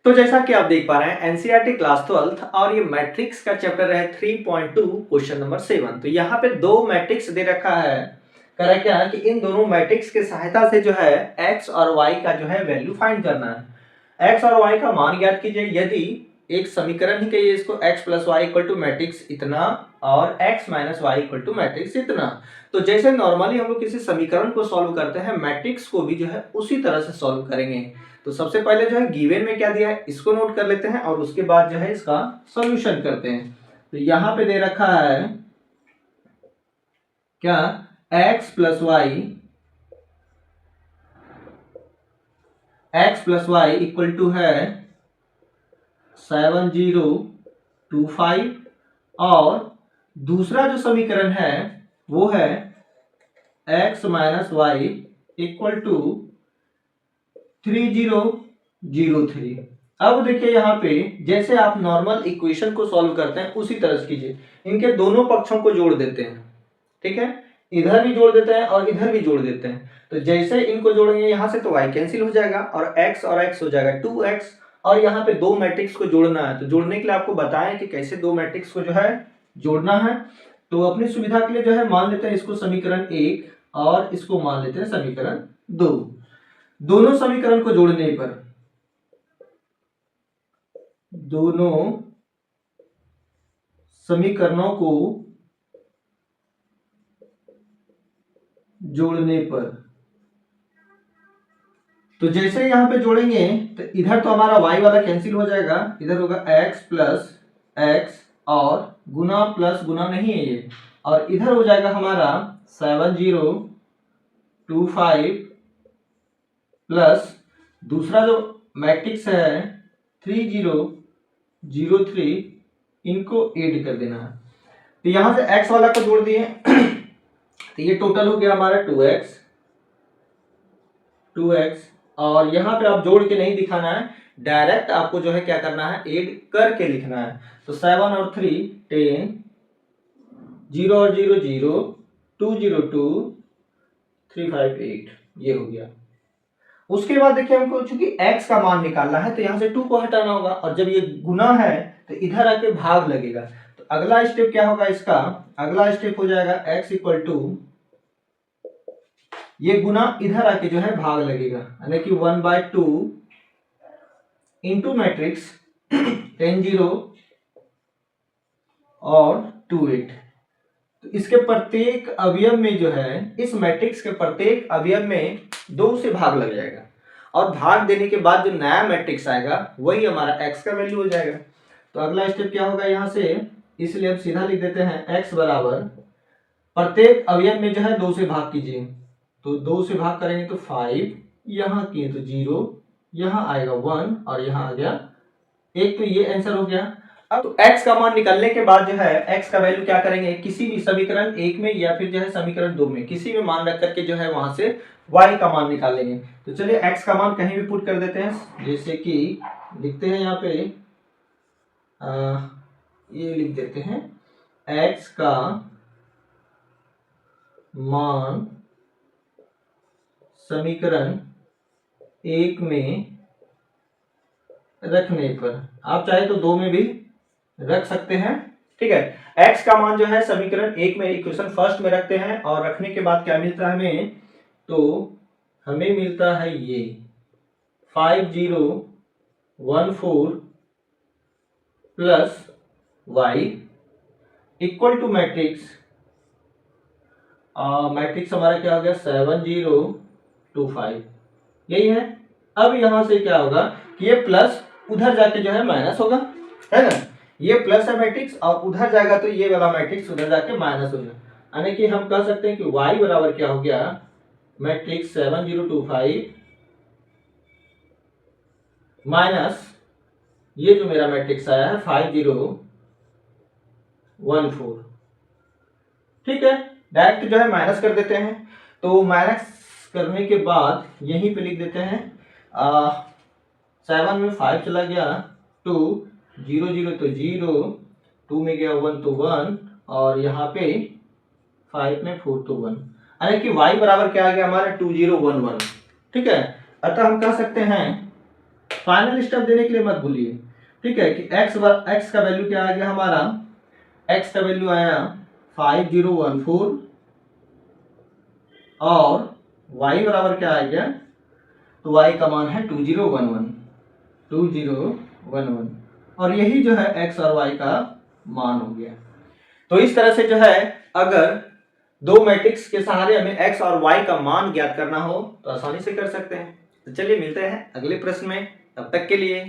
तो जैसा कि आप देख पा रहे हैं एनसीईआरटी क्लास 12 और ये मैट्रिक्स का चैप्टर है 3.2 क्वेश्चन नंबर 7। तो यहाँ पे दो मैट्रिक्स दे रखा है। कह रहा है क्या कि इन दोनों मैट्रिक्स के सहायता से जो है एक्स और वाई का जो है वैल्यू फाइंड करना है। एक्स और वाई का मान ज्ञात कीजिए। यदि एक समीकरण ही कहिए इसको x plus y equals to matrix इतना और x minus y equals to matrix इतना। तो जैसे नॉर्मली हम लोग किसी समीकरण को सॉल्व करते हैं मैट्रिक्स को भी जो है उसी तरह से सॉल्व करेंगे। तो सबसे पहले जो है गिवन में क्या दिया है इसको नोट कर लेते हैं और उसके बाद जो है इसका सॉल्यूशन करते हैं। तो यहां पे दे रखा है क्या x plus y equals to है 7025 और दूसरा जो समीकरण है वो है x minus y equals to 3003। अब देखिए यहाँ पे जैसे आप नॉर्मल इक्वेशन को सॉल्व करते हैं उसी तरह से कीजिए। इनके दोनों पक्षों को जोड़ देते हैं, ठीक है, इधर भी जोड़ देते हैं और इधर भी जोड़ देते हैं। तो जैसे इनको जोड़ेंगे यहाँ से तो y कैंसिल हो जाएगा और x हो जाएगा 2x और यहाँ पे दो मैट्रिक्स को जोड़ना है। तो जोड़ने के लिए आपको बताएं कि कैसे दो मैट्रिक्स को जो है जोड़ना है। तो अपनी सुविधा के लिए जो है मान लेते हैं इसको समीकरण 1 और इसको मान लेते हैं समीकरण 2। दोनों समीकरण को जोड़ने पर दोनों समीकरणों को जोड़ने पर तो जैसे यहां पे जोड़ेंगे तो इधर तो हमारा y वाला कैंसिल हो जाएगा, इधर होगा x प्लस एक्स और गुना प्लस गुना नहीं है ये, और इधर हो जाएगा हमारा 7025 प्लस दूसरा जो मैट्रिक्स है 3003, इनको ऐड कर देना है। तो यहां से x वाला को जोड़ दिए तो ये टोटल हो गया हमारा 2x और यहाँ पे आप जोड़ के नहीं दिखाना है, डायरेक्ट आपको जो है क्या करना है ऐड करके लिखना है। तो 7 और 3 10, 0 और 0 0, 202, 358 ये हो गया। उसके बाद देखिए हमको चूंकि x का मान निकालना है तो यहाँ से 2 को हटाना होगा और जब ये गुना है तो इधर आके भाग लगेगा। तो अगला स्टेप क्या होगा इसका, अगला स्टेप हो जाएगा x इक्वल टू ये गुना इधर आके जो है भाग लगेगा, यानी कि 1/2 इंटू मैट्रिक्स 10 0 और 28। तो इसके प्रत्येक अवयव में जो है इस मैट्रिक्स के प्रत्येक अवयव में 2 से भाग लग जाएगा और भाग देने के बाद जो नया मैट्रिक्स आएगा वही हमारा x का वैल्यू हो जाएगा। तो अगला स्टेप क्या होगा यहाँ से, इसलिए हम सीधा लिख देते हैं x बराबर प्रत्येक अवयव में जो है 2 से भाग कीजिए। तो 2 से भाग करेंगे तो 5, यहाँ किए तो 0, यहाँ आएगा 1 और यहाँ आ गया 1। तो ये आंसर हो गया। अब तो x का मान निकालने के बाद जो है x का वैल्यू क्या करेंगे, किसी भी समीकरण 1 में या फिर जो है समीकरण 2 में किसी में मान रख करके जो है वहां से y का मान निकाल लेंगे। तो चलिए x का मान कहीं भी पुट कर देते हैं, जैसे कि लिखते हैं यहाँ पे ये लिख देते हैं x का मान समीकरण 1 में रखने पर, आप चाहे तो 2 में भी रख सकते हैं, ठीक है। x का मान जो है समीकरण 1 में इक्वेशन फर्स्ट में रखते हैं और रखने के बाद क्या मिलता है हमें, तो हमें मिलता है ये 5014 plus y equals to matrix हमारा क्या हो गया 7025, यही है। अब यहां से क्या होगा कि ये प्लस उधर जाके जो है माइनस होगा, है ना, ये प्लस है मैट्रिक्स और उधर जाएगा तो ये वाला मैट्रिक्स उधर जाके माइनस हो जाएगा, यानी कि हम कह सकते हैं कि y बराबर क्या हो गया मैट्रिक्स 7025 माइनस ये जो मेरा मैट्रिक्स आया है 5014, ठीक है। डायरेक्ट जो है माइनस कर देते हैं। तो माइनस करने के बाद यहीं पे लिख देते हैं 7 में 5 चला गया 2, 0 0 तो 0, 2 में गया 1 तो 1 और यहाँ पे 5 में 4 तो 1, यानी कि y बराबर क्या आ गया हमारा 2011, ठीक है। अतः हम कह सकते हैं फाइनल स्टेप देने के लिए मत भूलिए, ठीक है, कि x का वैल्यू क्या आ गया हमारा, x का वैल्यू आया 5014 और y बराबर क्या आ गया, तो y का मान है 2011 और यही जो है x और y का मान हो गया। तो इस तरह से जो है अगर दो मैट्रिक्स के सहारे हमें x और y का मान ज्ञात करना हो तो आसानी से कर सकते हैं। तो चलिए मिलते हैं अगले प्रश्न में, तब तक के लिए